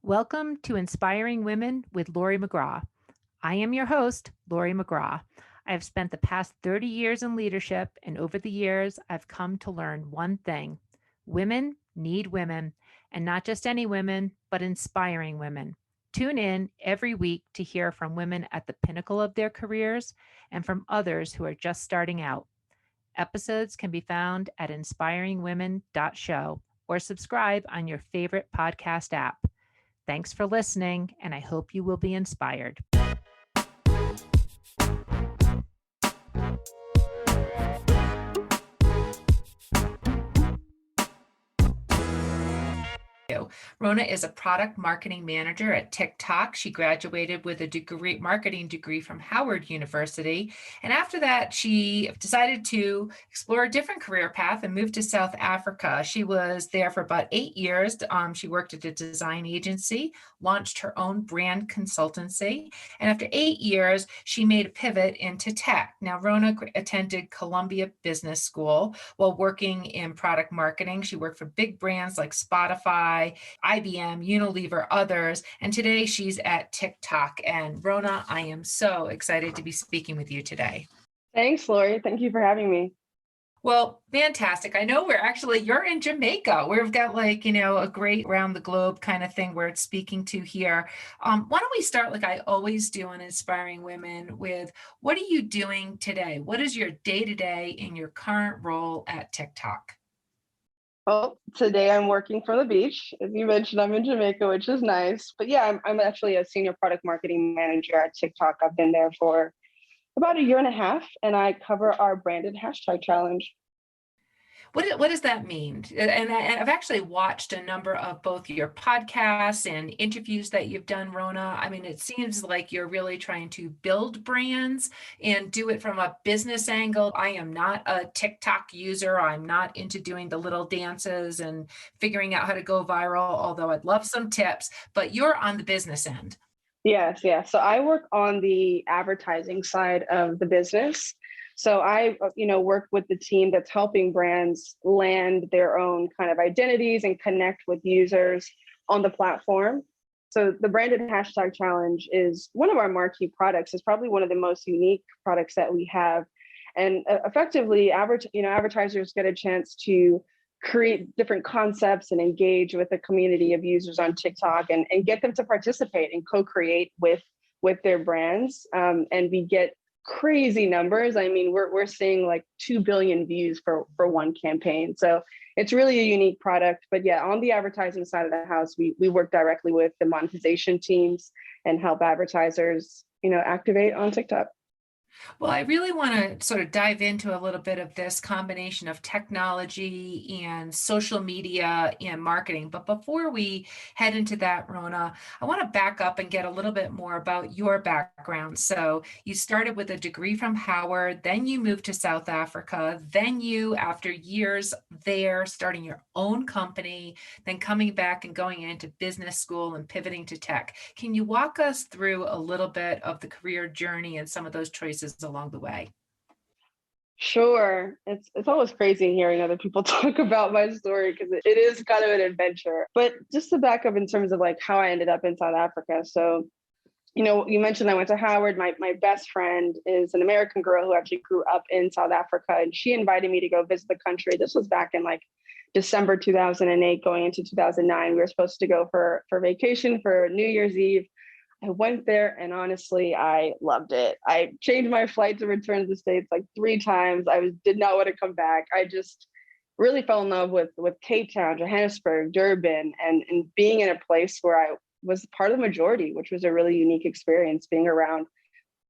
Welcome to Inspiring Women with Laurie McGraw. I am your host, Laurie McGraw. I have spent the past 30 years in leadership, and over the years, I've come to learn one thing. Women need women, and not just any women, but inspiring women. Tune in every week to hear from women at the pinnacle of their careers and from others who are just starting out. Episodes can be found at inspiringwomen.show or subscribe on your favorite podcast app. Thanks for listening, and I hope you will be inspired. Rona is a product marketing manager at TikTok. She graduated with a marketing degree from Howard University. And after that, she decided to explore a different career path and moved to South Africa. She was there for about 8 years. She worked at a design agency, launched her own brand consultancy. And after 8 years, she made a pivot into tech. Now, Rona attended Columbia Business School while working in product marketing. She worked for big brands like Spotify, IBM, Unilever, others. And today she's at TikTok. And Rona, I am so excited to be speaking with you today. Thanks, Laurie. Thank you for having me. Well, fantastic. I know you're in Jamaica. We've got a great around the globe kind of thing where it's speaking to here. Why don't we start like I always do on Inspiring Women with what are you doing today? What is your day-to-day in your current role at TikTok? Well, today I'm working from the beach. As you mentioned, I'm in Jamaica, which is nice. But yeah, I'm actually a senior product marketing manager at TikTok. I've been there for about a year and a half, and I cover our branded hashtag challenge. What does that mean? And I've actually watched a number of both your podcasts and interviews that you've done, Rona. I mean, it seems like you're really trying to build brands and do it from a business angle. I am not a TikTok user. I'm not into doing the little dances and figuring out how to go viral, although I'd love some tips, but you're on the business end. Yes. So I work on the advertising side of the business. So I, work with the team that's helping brands land their own kind of identities and connect with users on the platform. So the branded hashtag challenge is one of our marquee products. It's probably one of the most unique products that we have. And effectively, advertisers get a chance to create different concepts and engage with a community of users on TikTok and get them to participate and co-create with their brands. And we get crazy numbers. I mean, we're seeing like 2 billion views for one campaign. So it's really a unique product. But yeah, on the advertising side of the house, we work directly with the monetization teams and help advertisers, activate on TikTok. Well, I really want to sort of dive into a little bit of this combination of technology and social media and marketing. But before we head into that, Rona, I want to back up and get a little bit more about your background. So you started with a degree from Howard, then you moved to South Africa, then you, after years there, starting your own company, then coming back and going into business school and pivoting to tech. Can you walk us through a little bit of the career journey and some of those choices along the way? Sure. It's always crazy hearing other people talk about my story because it is kind of an adventure. But just to back up in terms of like how I ended up in South Africa. So, you mentioned I went to Howard. My best friend is an American girl who actually grew up in South Africa, and she invited me to go visit the country. This was back in like December 2008, going into 2009. We were supposed to go for vacation for New Year's Eve. I went there and honestly, I loved it. I changed my flight to return to the States like 3 times. Did not want to come back. I just really fell in love with Cape Town, Johannesburg, Durban, and being in a place where I was part of the majority, which was a really unique experience, being around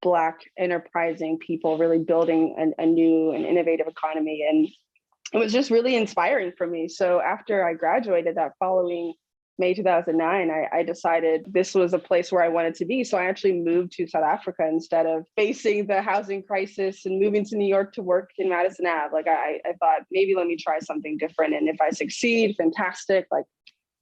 Black enterprising people really building a new and innovative economy. And it was just really inspiring for me. So after I graduated that following May 2009, I decided this was a place where I wanted to be. So I actually moved to South Africa instead of facing the housing crisis and moving to New York to work in Madison Ave. Like I thought, maybe let me try something different. And if I succeed, fantastic, like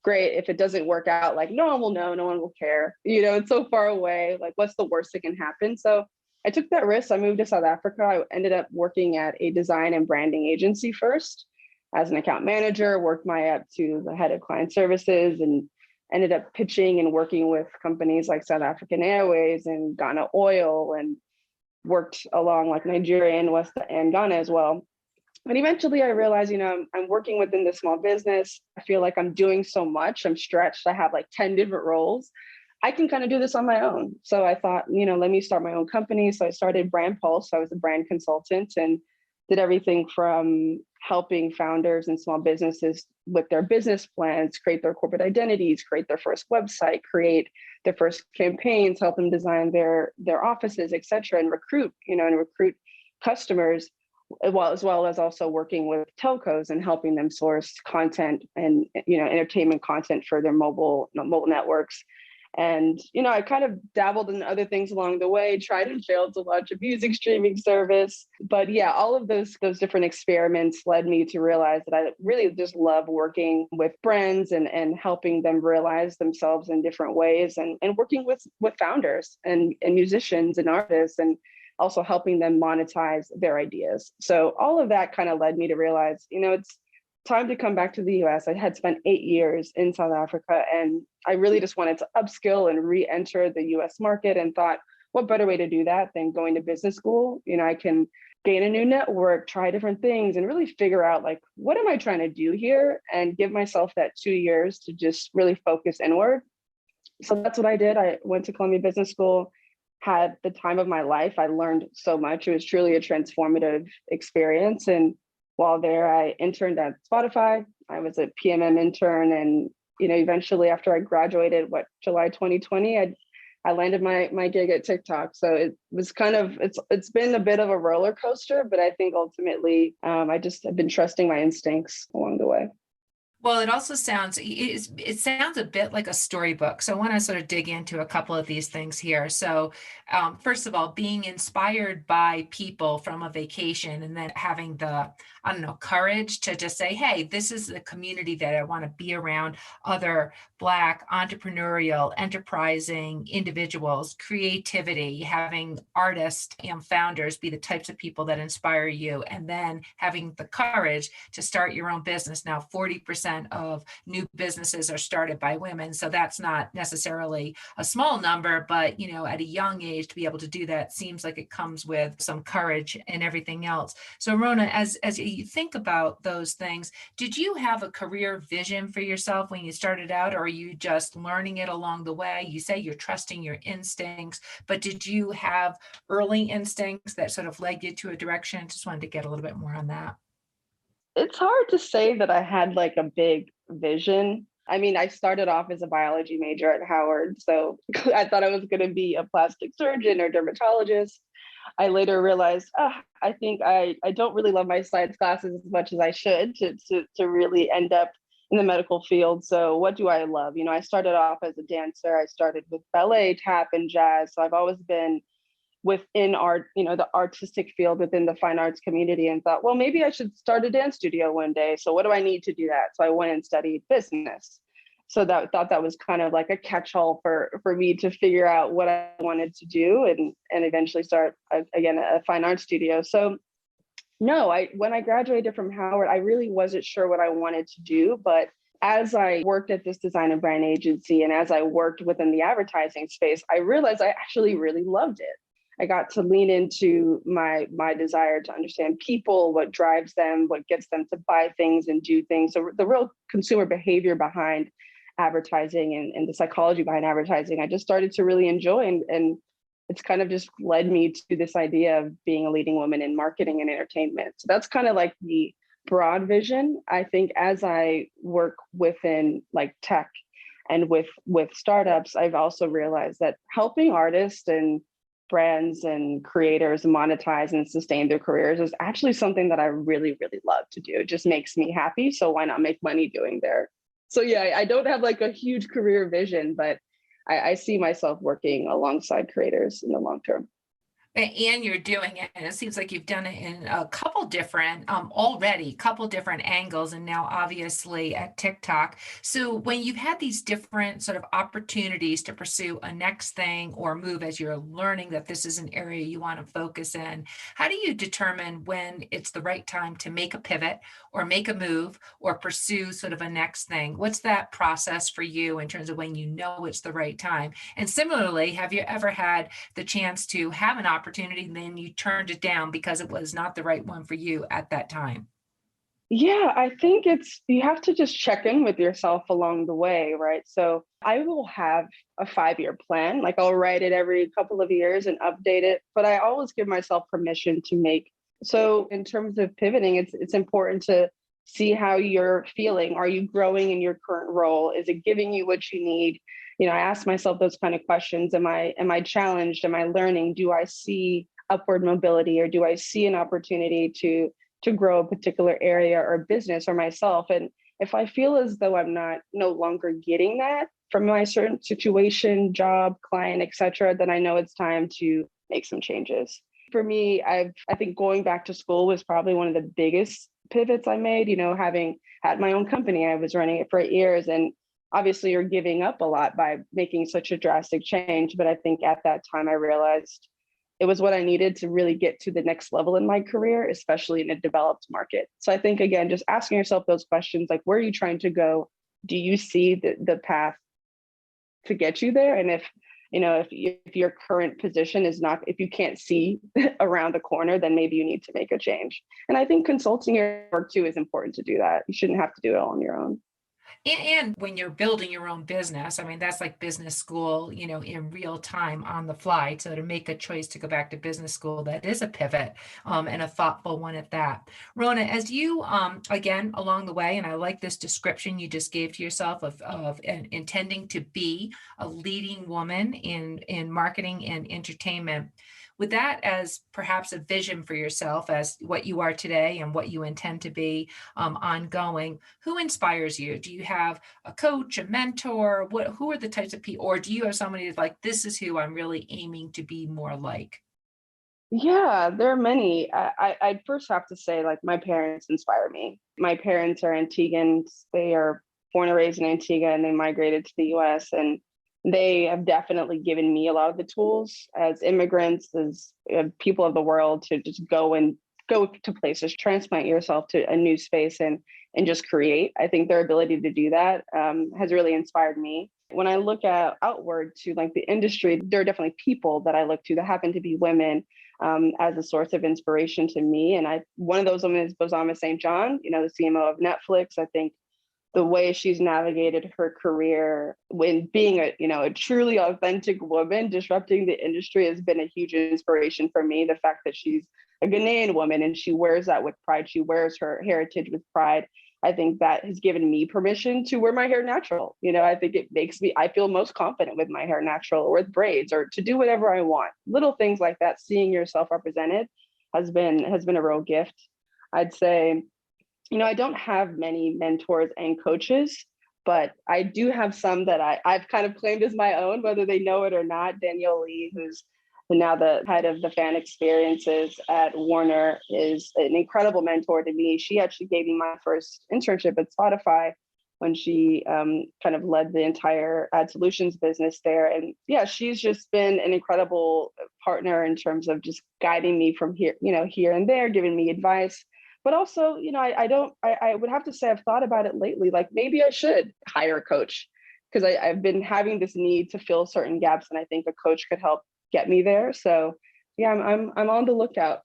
great. If it doesn't work out, like no one will know, no one will care. It's so far away. Like what's the worst that can happen? So I took that risk. I moved to South Africa. I ended up working at a design and branding agency first as an account manager, worked my way up to the head of client services, and ended up pitching and working with companies like South African Airways and Ghana Oil, and worked along like Nigeria and West and Ghana as well. But eventually I realized, I'm working within the small business. I feel like I'm doing so much. I'm stretched. I have like 10 different roles. I can kind of do this on my own. So I thought, let me start my own company. So I started Brandpulse. I was a brand consultant and did everything from helping founders and small businesses with their business plans, create their corporate identities, create their first website, create their first campaigns, help them design their offices, et cetera, and recruit customers, as well as also working with telcos and helping them source content and entertainment content for their mobile networks. And I kind of dabbled in other things along the way, tried and failed to launch a music streaming service. But yeah, all of those different experiments led me to realize that I really just love working with brands and helping them realize themselves in different ways, and working with founders and musicians and artists, and also helping them monetize their ideas. So all of that kind of led me to realize, it's time to come back to the US. I had spent 8 years in South Africa, and I really just wanted to upskill and re-enter the US market, and thought, what better way to do that than going to business school? I can gain a new network, try different things, and really figure out like, what am I trying to do here? And give myself that 2 years to just really focus inward. So that's what I did. I went to Columbia Business School, had the time of my life. I learned so much. It was truly a transformative experience. And while there, I interned at Spotify. I was a PMM intern, and eventually, after I graduated, July 2020, I landed my gig at TikTok. So it was it's been a bit of a roller coaster, but I think ultimately, I just have been trusting my instincts along the way. Well, it also sounds a bit like a storybook. So I want to sort of dig into a couple of these things here. So first of all, being inspired by people from a vacation, and then having the, courage to just say, hey, this is the community that I want to be around, other Black entrepreneurial, enterprising individuals, creativity, having artists and founders be the types of people that inspire you, and then having the courage to start your own business. Now, 40% of new businesses are started by women. So that's not necessarily a small number, but at a young age to be able to do that seems like it comes with some courage and everything else. So Rona, as you think about those things, did you have a career vision for yourself when you started out, or are you just learning it along the way? You say you're trusting your instincts, but did you have early instincts that sort of led you to a direction? Just wanted to get a little bit more on that. It's hard to say that I had like a big vision. I mean, I started off as a biology major at Howard, so I thought I was going to be a plastic surgeon or dermatologist. I later realized, I think I don't really love my science classes as much as I should to really end up in the medical field. So what do I love? I started off as a dancer. I started with ballet, tap, and jazz. So I've always been within art, the artistic field within the fine arts community, and thought, well, maybe I should start a dance studio one day. So what do I need to do that? So I went and studied business. So thought that was kind of like a catch-all for me to figure out what I wanted to do, and eventually start again a fine art studio. So no, when I graduated from Howard, I really wasn't sure what I wanted to do, but as I worked at this design and brand agency, and as I worked within the advertising space, I realized I actually really loved it. I got to lean into my desire to understand people, what drives them, what gets them to buy things and do things. So the real consumer behavior behind advertising and the psychology behind advertising, I just started to really enjoy. And it's kind of just led me to this idea of being a leading woman in marketing and entertainment. So that's kind of like the broad vision. I think as I work within like tech and with startups, I've also realized that helping artists and brands and creators monetize and sustain their careers is actually something that I really, really love to do. It just makes me happy. So why not make money doing there? So yeah, I don't have like a huge career vision, but I see myself working alongside creators in the long term. And you're doing it, and it seems like you've done it in a couple different already, couple different angles, and now obviously at TikTok. So when you've had these different sort of opportunities to pursue a next thing or move as you're learning that this is an area you want to focus in, how do you determine when it's the right time to make a pivot or make a move or pursue sort of a next thing? What's that process for you in terms of when you know it's the right time? And similarly, have you ever had the chance to have an opportunity and then you turned it down because it was not the right one for you at that time? Yeah, I think it's you have to just check in with yourself along the way, right? So I will have a 5-year plan. Like I'll write it every couple of years and update it, but I always give myself permission to make. So in terms of pivoting, it's important to see how you're feeling. Are you growing in your current role? Is it giving you what you need? I ask myself those kind of questions. Am I challenged? Am I learning? Do I see upward mobility or do I see an opportunity to grow a particular area or business or myself? And if I feel as though I'm not no longer getting that from my certain situation, job, client, etc., then I know it's time to make some changes. For me, I think going back to school was probably one of the biggest pivots I made. Having had my own company, I was running it for 8 years, and obviously you're giving up a lot by making such a drastic change. But I think at that time I realized it was what I needed to really get to the next level in my career, especially in a developed market. So I think, again, just asking yourself those questions, like, where are you trying to go? Do you see the path to get you there? And if your current position is not, if you can't see around the corner, then maybe you need to make a change. And I think consulting your work too is important to do that. You shouldn't have to do it all on your own. And when you're building your own business, I mean, that's like business school, in real time on the fly. So to make a choice to go back to business school, that is a pivot, and a thoughtful one at that. Rona, as you, again, along the way, and I like this description you just gave to yourself of intending to be a leading woman in marketing and entertainment. With that as perhaps a vision for yourself as what you are today and what you intend to be ongoing, who inspires you? Do you have a coach, a mentor? Who are the types of people, or do you have somebody that's like, this is who I'm really aiming to be more like? Yeah, there are many. I'd first have to say, like, my parents inspire me. My parents are Antiguans. They are born and raised in Antigua, and they migrated to the US. And they have definitely given me a lot of the tools as immigrants, as people of the world, to just go to places, transplant yourself to a new space and just create. I think their ability to do that has really inspired me. When I look outward to like the industry, there are definitely people that I look to that happen to be women, as a source of inspiration to me. And one of those women is Bozoma St. John, the CMO of Netflix. I think the way she's navigated her career when being a truly authentic woman disrupting the industry has been a huge inspiration for me. The fact that she's a Ghanaian woman and she wears that with pride, she wears her heritage with pride. I think that has given me permission to wear my hair natural. I think it makes me, I feel most confident with my hair natural or with braids or to do whatever I want. Little things like that, seeing yourself represented has been a real gift. I'd say, I don't have many mentors and coaches, but I do have some that I've kind of claimed as my own, whether they know it or not. Danielle Lee, who's now the head of the fan experiences at Warner, is an incredible mentor to me. She actually gave me my first internship at Spotify when she kind of led the entire ad solutions business there. And yeah, she's just been an incredible partner in terms of just guiding me from here and there, giving me advice. But also, I would have to say I've thought about it lately, like maybe I should hire a coach because I've been having this need to fill certain gaps and I think a coach could help get me there. So yeah, I'm on the lookout.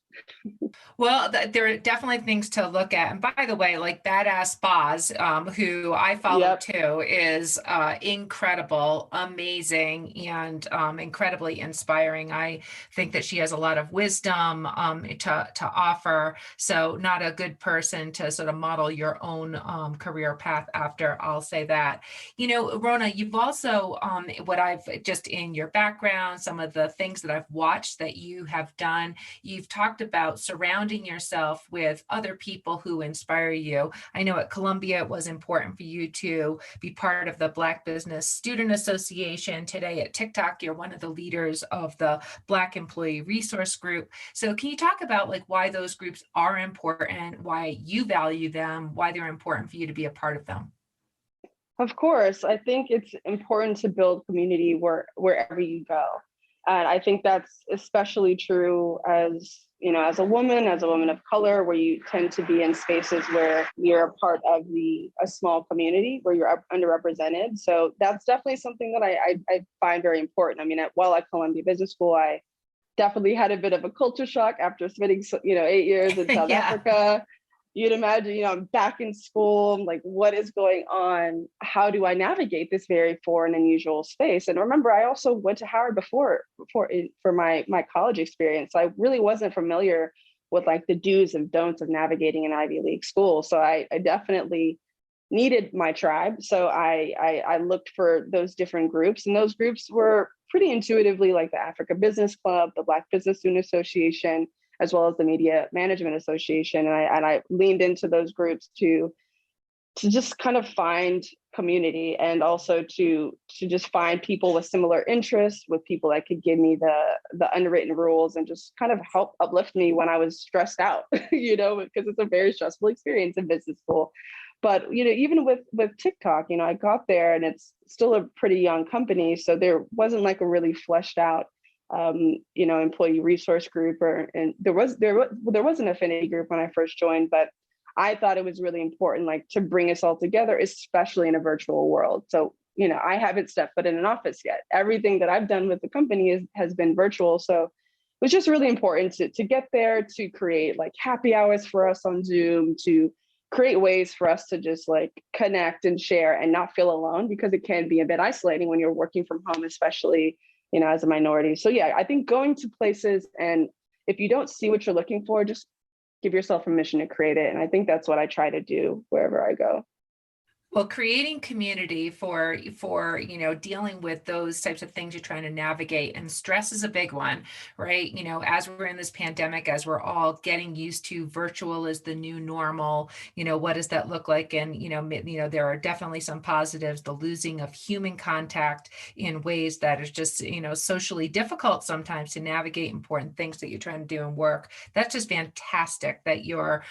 Well, there are definitely things to look at. And by the way, like Badass Boz, who I follow Yep. too, is incredible, amazing, and incredibly inspiring. I think that she has a lot of wisdom to offer. So not a good person to sort of model your own career path after, I'll say that. Rona, you've also, what I've just in your background, some of the things that I've watched that you have done, you've talked about surrounding yourself with other people who inspire you. I know at Columbia it was important for you to be part of the Black Business Student Association. Today at TikTok, you're one of the leaders of the Black Employee Resource Group. So can you talk about like why those groups are important, why you value them, why they're important for you to be a part of them? Of course, I think it's important to build community wherever you go. And I think that's especially true as a woman of color, where you tend to be in spaces where you're a part of a small community where you're underrepresented. So that's definitely something that I find very important. I mean, while at Columbia Business School, I definitely had a bit of a culture shock after spending 8 years in South Yeah. Africa. You'd imagine, I'm back in school. I'm like, what is going on? How do I navigate this very foreign, unusual space? And remember, I also went to Howard for my college experience. So I really wasn't familiar with like the do's and don'ts of navigating an Ivy League school. So I definitely needed my tribe. So I looked for those different groups, and those groups were pretty intuitively like the Africa Business Club, the Black Business Student Association, as well as the Media Management Association. And I leaned into those groups to just kind of find community, and also to just find people with similar interests, with people that could give me the unwritten rules and just kind of help uplift me when I was stressed out, because it's a very stressful experience in business school. But even with TikTok, I got there and it's still a pretty young company, so there wasn't like a really fleshed out employee resource group, and there was an affinity group when I first joined, but I thought it was really important, like, to bring us all together, especially in a virtual world. So I haven't stepped foot in an office yet. Everything that I've done with the company has been virtual. So it was just really important to get there, to create like happy hours for us on Zoom, to create ways for us to just like connect and share and not feel alone, because it can be a bit isolating when you're working from home, especially as a minority. So yeah, I think going to places, and if you don't see what you're looking for, just give yourself permission to create it. And I think that's what I try to do wherever I go. Well, creating community for dealing with those types of things you're trying to navigate, and stress is a big one, right? As we're in this pandemic, as we're all getting used to virtual is the new normal, what does that look like? And there are definitely some positives, the losing of human contact in ways that is just socially difficult sometimes to navigate important things that you're trying to do in work. That's just fantastic that you're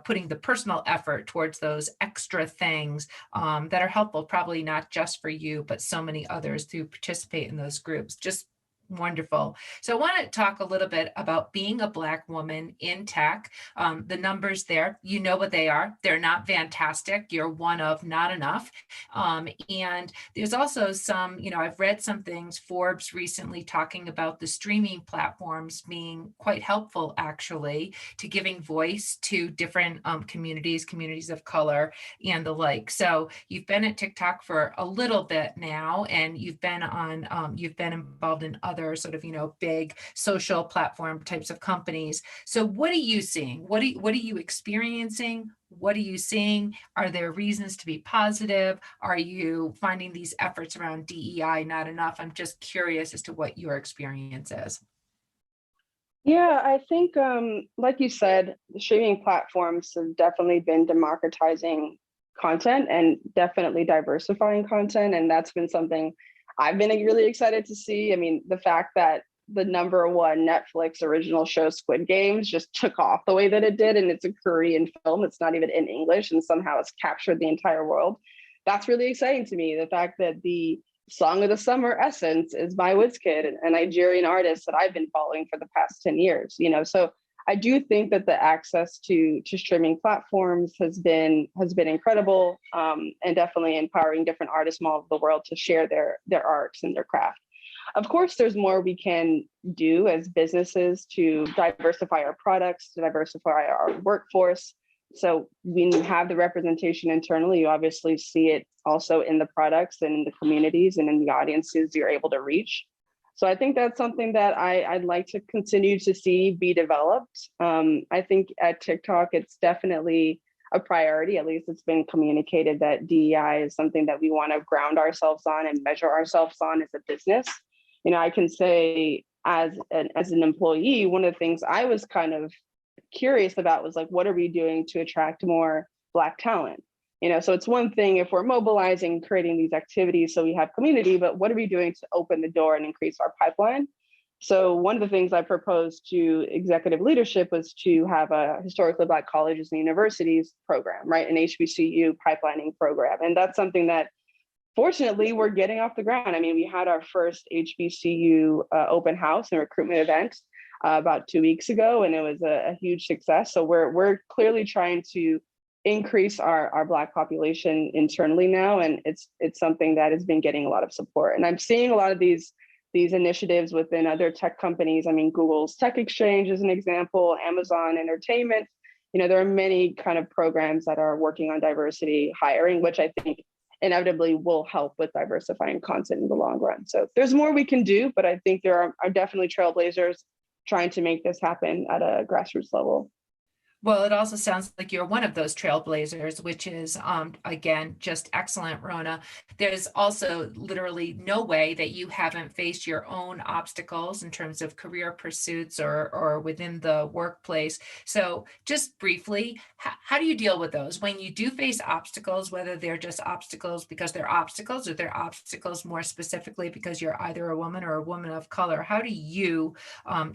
putting the personal effort towards those extra things that are helpful, probably not just for you, but so many others who participate in those groups. Just wonderful. So I want to talk a little bit about being a Black woman in tech. The numbers there, you know what they are. They're not fantastic. You're one of not enough. And there's also some, I've read some things, Forbes recently talking about the streaming platforms being quite helpful, actually, to giving voice to different communities of color and the like. So you've been at TikTok for a little bit now, and you've been involved in other sort of big social platform types of companies. So what are you seeing? What are you experiencing? What are you seeing? Are there reasons to be positive? Are you finding these efforts around DEI not enough? I'm just curious as to what your experience is. Yeah, I think, like you said, the streaming platforms have definitely been democratizing content and definitely diversifying content. And that's been something I've been really excited to see. I mean, the fact that the #1 Netflix original show, Squid Games, just took off the way that it did, and it's a Korean film, it's not even in English, and somehow it's captured the entire world. That's really exciting to me. The fact that the song of the summer, Essence, is by Wizkid, a Nigerian artist that I've been following for the past 10 years. So I do think that the access to streaming platforms has been incredible, and definitely empowering different artists from all over the world to share their arts and their craft. Of course, there's more we can do as businesses to diversify our products, to diversify our workforce. So when you have the representation internally, you obviously see it also in the products and in the communities and in the audiences you're able to reach. So I think that's something that I'd like to continue to see be developed. I think at TikTok, it's definitely a priority. At least it's been communicated that DEI is something that we want to ground ourselves on and measure ourselves on as a business. I can say as an employee, one of the things I was kind of curious about was like, what are we doing to attract more Black talent? So it's one thing if we're mobilizing, creating these activities so we have community, but what are we doing to open the door and increase our pipeline? So one of the things I proposed to executive leadership was to have a historically Black colleges and universities program, right? An HBCU pipelining program. And that's something that fortunately we're getting off the ground. I mean, we had our first HBCU open house and recruitment event about 2 weeks ago, and it was a huge success. So we're clearly trying to increase our Black population internally now, and it's something that has been getting a lot of support. And I'm seeing a lot of these initiatives within other tech companies. I mean, Google's Tech Exchange is an example, Amazon Entertainment. There are many kind of programs that are working on diversity hiring, which I think inevitably will help with diversifying content in the long run. So there's more we can do, but I think there are definitely trailblazers trying to make this happen at a grassroots level. Well, it also sounds like you're one of those trailblazers, which is, again, just excellent, Rona. There's also literally no way that you haven't faced your own obstacles in terms of career pursuits or within the workplace. So just briefly, how do you deal with those? When you do face obstacles, whether they're just obstacles because they're obstacles or they're obstacles more specifically because you're either a woman or a woman of color, how do you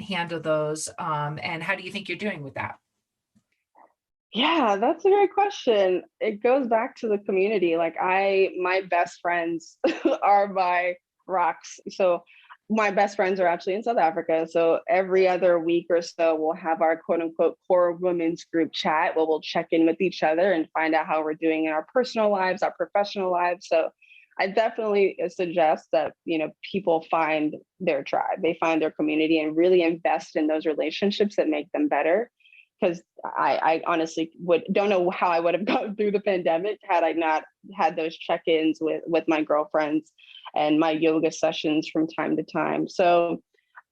handle those? And how do you think you're doing with that? Yeah, that's a great question. It goes back to the community. Like my best friends are my rocks. So my best friends are actually in South Africa. So every other week or so, we'll have our quote unquote core women's group chat where we'll check in with each other and find out how we're doing in our personal lives, our professional lives. So I definitely suggest that, people find their tribe, they find their community and really invest in those relationships that make them better. Because I honestly don't know how I would have gotten through the pandemic had I not had those check-ins with my girlfriends and my yoga sessions from time to time. So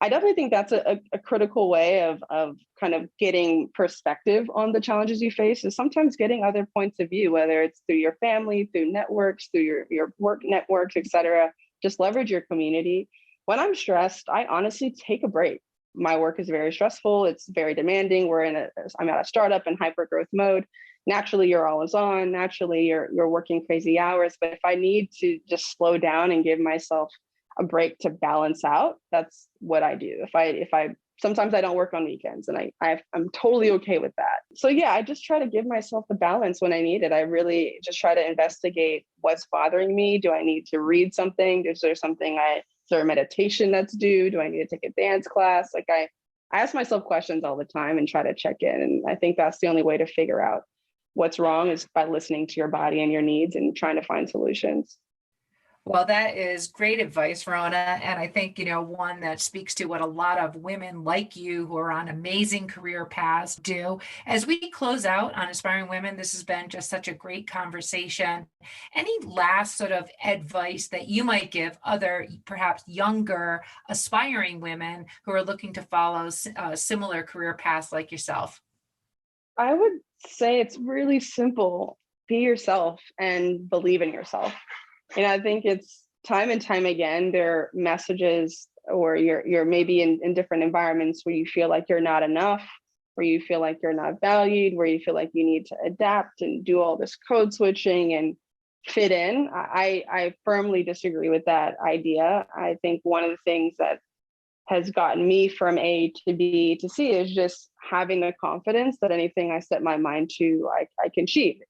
I definitely think that's a critical way of kind of getting perspective on the challenges you face, is sometimes getting other points of view, whether it's through your family, through networks, through your work networks, et cetera. Just leverage your community. When I'm stressed, I honestly take a break. My work is very stressful. It's very demanding. I'm at a startup in hyper growth mode. Naturally, you're always on. Naturally, you're working crazy hours. But if I need to just slow down and give myself a break to balance out, that's what I do. If I sometimes I don't work on weekends, and I'm totally okay with that. So yeah, I just try to give myself the balance when I need it. I really just try to investigate what's bothering me. Do I need to read something? Is there something is there a meditation that's due? Do I need to take a dance class? Like I ask myself questions all the time and try to check in. And I think that's the only way to figure out what's wrong, is by listening to your body and your needs and trying to find solutions. Well, that is great advice, Rona. And I think, one that speaks to what a lot of women like you who are on amazing career paths do. As we close out on Inspiring Women, this has been just such a great conversation. Any last sort of advice that you might give other, perhaps younger, aspiring women who are looking to follow similar career paths like yourself? I would say it's really simple. Be yourself and believe in yourself. I think it's time and time again, there are messages, or you're maybe in different environments where you feel like you're not enough, where you feel like you're not valued, where you feel like you need to adapt and do all this code switching and fit in. I firmly disagree with that idea. I think one of the things that has gotten me from A to B to C is just having the confidence that anything I set my mind to, I can achieve.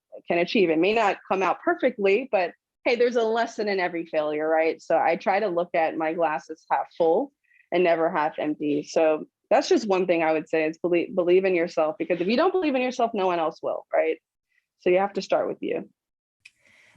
It may not come out perfectly, but hey, there's a lesson in every failure, right? So I try to look at my glasses half full and never half empty. So that's just one thing I would say, is believe in yourself, because if you don't believe in yourself, no one else will, right? So you have to start with you.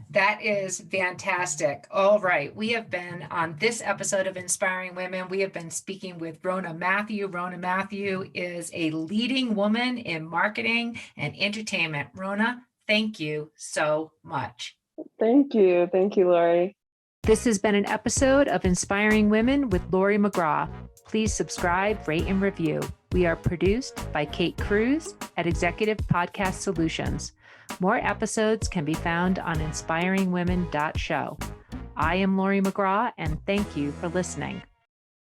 That is fantastic. All right. We have been on this episode of Inspiring Women. We have been speaking with Rona Matthew. Rona Matthew is a leading woman in marketing and entertainment. Rona, thank you so much. Thank you. Thank you, Laurie. This has been an episode of Inspiring Women with Laurie McGraw. Please subscribe, rate, and review. We are produced by Kate Cruz at Executive Podcast Solutions. More episodes can be found on inspiringwomen.show. I am Laurie McGraw, and thank you for listening.